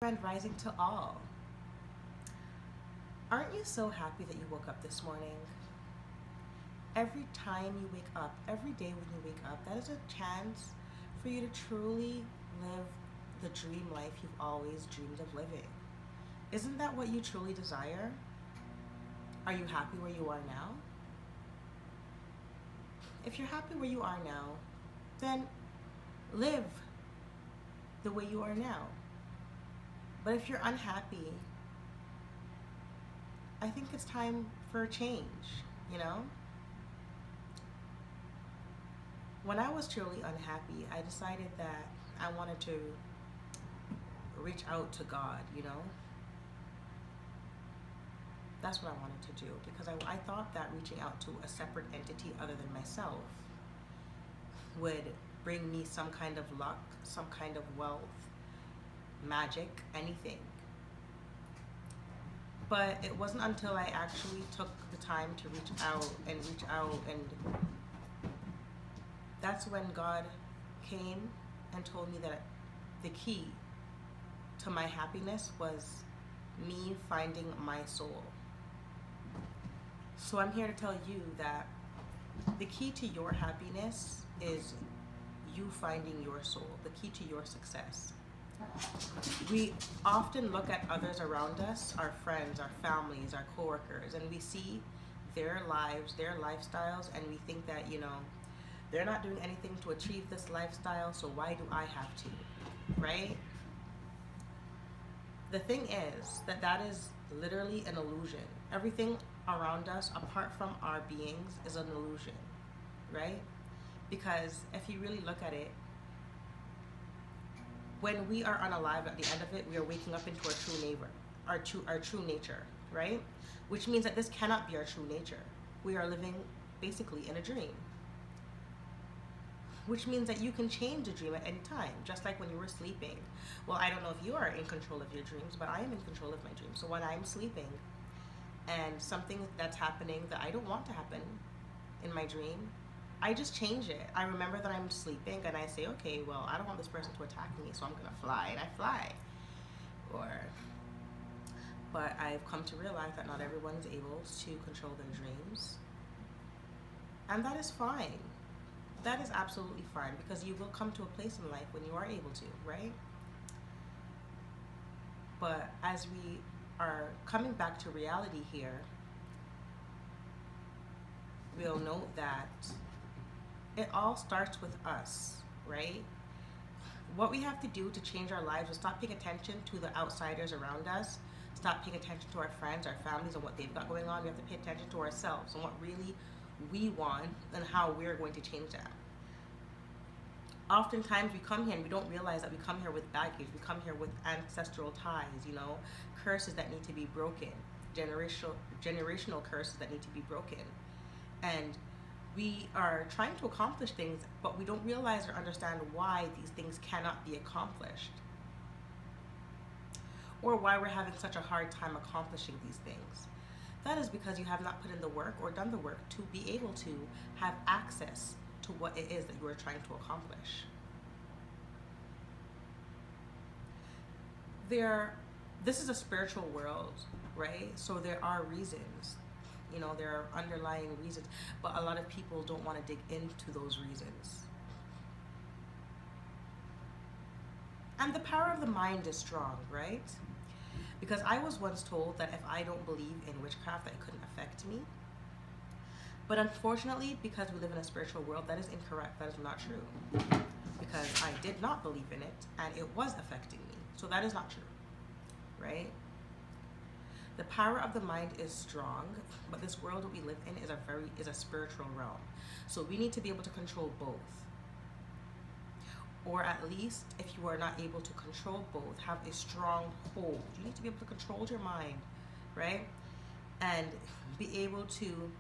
Grand Rising to all. Aren't you so happy that you woke up this morning? Every time you wake up, every day when you wake up, that is a chance for you to truly live the dream life you've always dreamed of living. Isn't that what you truly desire? Are you happy where you are now? If you're happy where you are now, then live the way you are now. But if you're unhappy, I think it's time for a change, you know? When I was truly unhappy, I decided that I wanted to reach out to God, you know? That's what I wanted to do, because I thought that reaching out to a separate entity other than myself would bring me some kind of luck, some kind of wealth, magic, anything. But it wasn't until I actually took the time to reach out, and that's when God came and told me that the key to my happiness was me finding my soul. So I'm here to tell you that the key to your happiness is you finding your soul, the key to your success. We often look at others around us, our friends, our families, our coworkers, and we see their lives, their lifestyles, and we think that, you know, they're not doing anything to achieve this lifestyle, so why do I have to, right? The thing is that is literally an illusion. Everything around us, apart from our beings, is an illusion, right? Because if you really look at it, when we are unalive at the end of it, we are waking up into our true nature, right? Which means that this cannot be our true nature. We are living basically in a dream. Which means that you can change a dream at any time, just like when you were sleeping. Well, I don't know if you are in control of your dreams, but I am in control of my dreams. So when I'm sleeping and something that's happening that I don't want to happen in my dream, I just change it. I remember that I'm sleeping and I say, okay, well, I don't want this person to attack me, so I'm gonna fly, and I fly. But I've come to realize that not everyone's able to control their dreams. And that is fine. That is absolutely fine, because you will come to a place in life when you are able to, right? But as we are coming back to reality here, we'll note that it all starts with us, right? What we have to do to change our lives is stop paying attention to the outsiders around us, stop paying attention to our friends, our families, and what they've got going on. We have to pay attention to ourselves and what really we want and how we're going to change that. Oftentimes we come here and we don't realize that we come here with baggage. We come here with ancestral ties, you know, curses that need to be broken, generational curses that need to be broken. And we are trying to accomplish things, but we don't realize or understand why these things cannot be accomplished, or why we're having such a hard time accomplishing these things. That is because you have not put in the work or done the work to be able to have access to what it is that you are trying to accomplish. This is a spiritual world, right? So there are reasons, you know, there are underlying reasons, but a lot of people don't want to dig into those reasons. And the power of the mind is strong, right? Because I was once told that if I don't believe in witchcraft, that it couldn't affect me. But unfortunately, because we live in a spiritual world, that is incorrect. That is not true. Because I did not believe in it, and it was affecting me. So that is not true, right? The power of the mind is strong, but this world that we live in is a spiritual realm. So we need to be able to control both. Or at least, if you are not able to control both, have a strong hold. You need to be able to control your mind, right? And be able to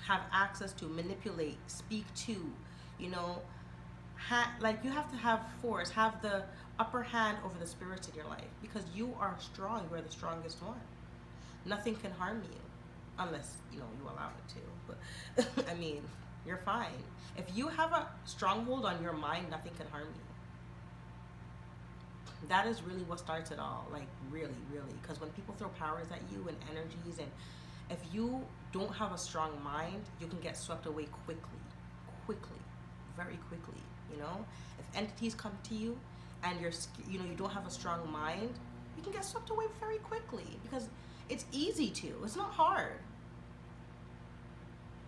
have access to, manipulate, speak to, you know, like you have to have force, have the upper hand over the spirits in your life, because you are strong. You are the strongest one. Nothing can harm you unless, you know, you allow it to. But I mean, you're fine. If you have a stronghold on your mind, nothing can harm you. that is really what starts it all. Like, really, really. Because when people throw powers at you and energies, and if you don't have a strong mind, you can get swept away quickly, very quickly. You know, if entities come to you and you don't have a strong mind, you can get swept away very quickly because it's easy to. It's not hard.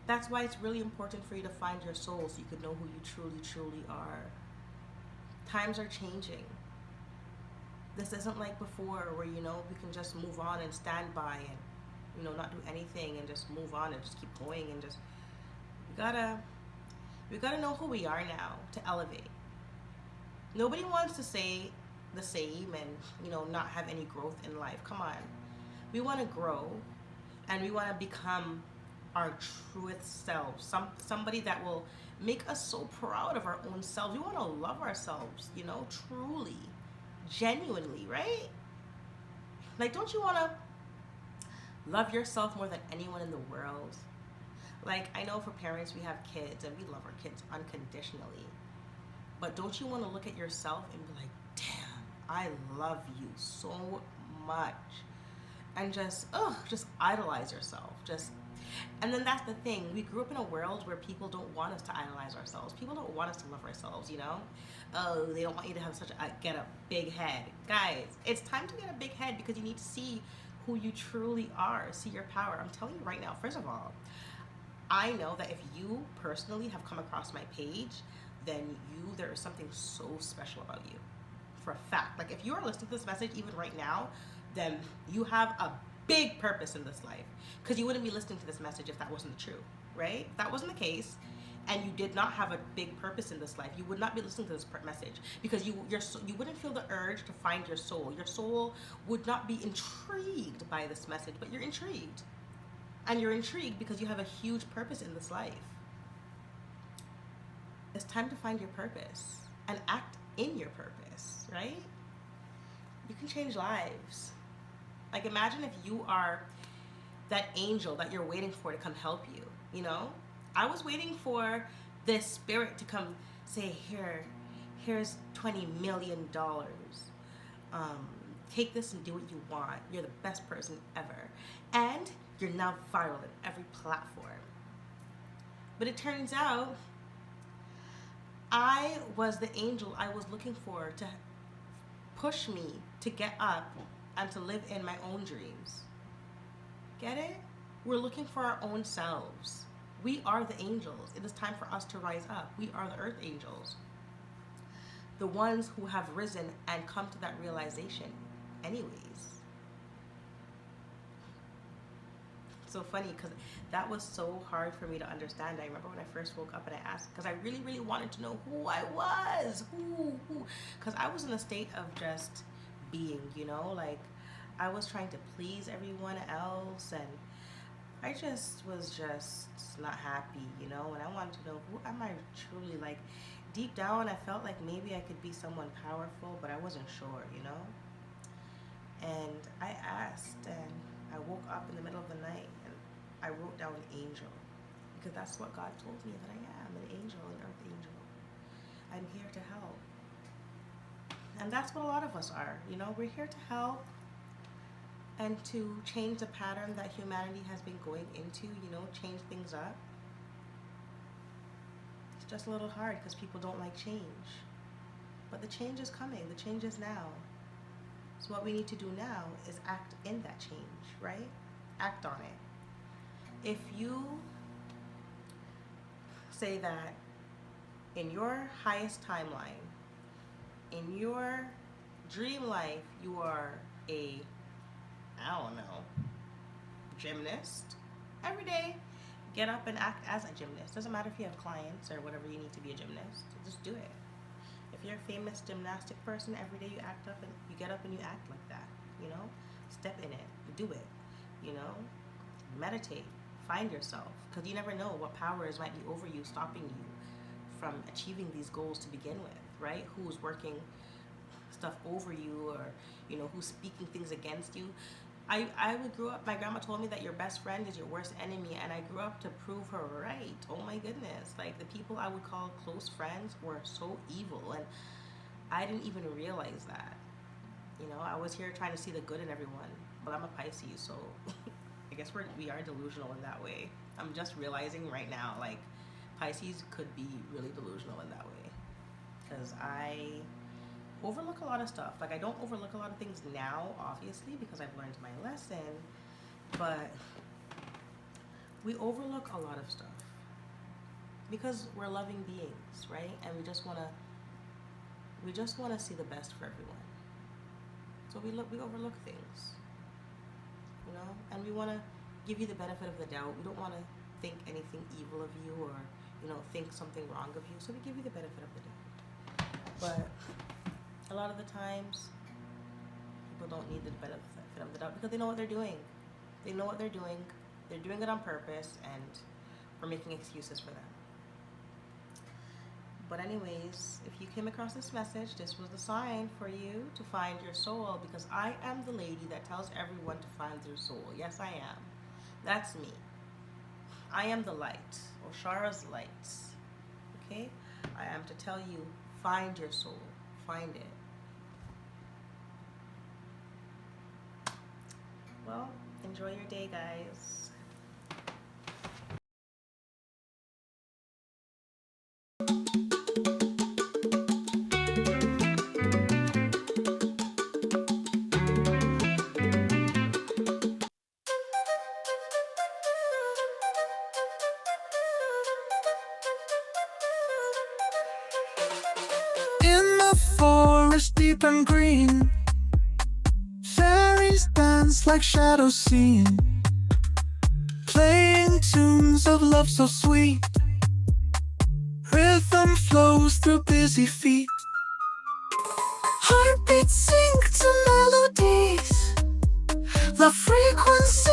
That's why it's really important for you to find your soul so you can know who you truly are. Times are changing. This isn't like before where, we can just move on and stand by and, not do anything and just move on and just keep going and just, we gotta know who we are now to elevate. Nobody wants to say the same and, not have any growth in life. Come on. We want to grow and we want to become our truest selves. Somebody that will make us so proud of our own selves. We want to love ourselves, truly, genuinely, right? Like, don't you want to love yourself more than anyone in the world? Like, I know for parents, we have kids and we love our kids unconditionally. But don't you want to look at yourself and be like, damn, I love you so much. And just idolize yourself. And then that's the thing. We grew up in a world where people don't want us to idolize ourselves. People don't want us to love ourselves, Oh, they don't want you to have get a big head. Guys, it's time to get a big head because you need to see who you truly are, see your power. I'm telling you right now, first of all, I know that if you personally have come across my page, then there is something so special about you. For a fact. Like, if you are listening to this message even right now, then you have a big purpose in this life. Because you wouldn't be listening to this message if that wasn't true, right? If that wasn't the case, and you did not have a big purpose in this life, you would not be listening to this message. Because you wouldn't feel the urge to find your soul. Your soul would not be intrigued by this message, but you're intrigued. And you're intrigued because you have a huge purpose in this life. It's time to find your purpose and act in your purpose, right? You can change lives. Like, imagine if you are that angel that you're waiting for to come help you, I was waiting for this spirit to come say, here's $20 million. Take this and do what you want. You're the best person ever. And you're now viral in every platform. But it turns out I was the angel I was looking for to push me to get up and to live in my own dreams. Get it? We're looking for our own selves. We are the angels. It is time for us to rise up. We are the earth angels. The ones who have risen and come to that realization anyways. So funny because that was so hard for me to understand. I remember when I first woke up and I asked, because I really, really wanted to know who I was, because I was in a state of just being, like I was trying to please everyone else, and I just was not happy, and I wanted to know who am I truly. Like, deep down, I felt like maybe I could be someone powerful, but I wasn't sure, and I asked, and I woke up in the middle of the night and I wrote down angel, because that's what God told me that I am, an angel, an earth angel. I'm here to help. And that's what a lot of us are, we're here to help and to change the pattern that humanity has been going into, change things up. It's just a little hard because people don't like change. But the change is coming, the change is now. So what we need to do now is act in that change, right? Act on it. If you say that in your highest timeline, in your dream life, you are a, gymnast, every day, get up and act as a gymnast. Doesn't matter if you have clients or whatever you need to be a gymnast, just do it. If you're a famous gymnastic person, every day you get up and you act like that, step in it, do it, meditate, find yourself, because you never know what powers might be over you, stopping you from achieving these goals to begin with, right? Who's working stuff over you, or, who's speaking things against you. I grew up, my grandma told me that your best friend is your worst enemy, and I grew up to prove her right. Oh my goodness. Like, the people I would call close friends were so evil, and I didn't even realize that. You know, I was here trying to see the good in everyone, but I'm a Pisces, so I guess we are delusional in that way. I'm just realizing right now, like, Pisces could be really delusional in that way. Because I overlook a lot of stuff. Like, I don't overlook a lot of things now, obviously, because I've learned my lesson, but we overlook a lot of stuff because we're loving beings, right? And we just want to see the best for everyone. So we overlook things, you know, and we want to give you the benefit of the doubt. We don't want to think anything evil of you or, you know, think something wrong of you. So we give you the benefit of the doubt. But a lot of the times, people don't need the benefit of the doubt because they know what they're doing. They know what they're doing. They're doing it on purpose, and we're making excuses for them. But anyways, if you came across this message, this was the sign for you to find your soul, because I am the lady that tells everyone to find their soul. Yes, I am. That's me. I am the light, Oshara's light. Okay? I am to tell you, find your soul. Find it. Well, enjoy your day, guys. In the forest deep and green, fairies dance like shadows seen, playing tunes of love so sweet. Rhythm flows through busy feet. Heartbeats sync to melodies. Love frequency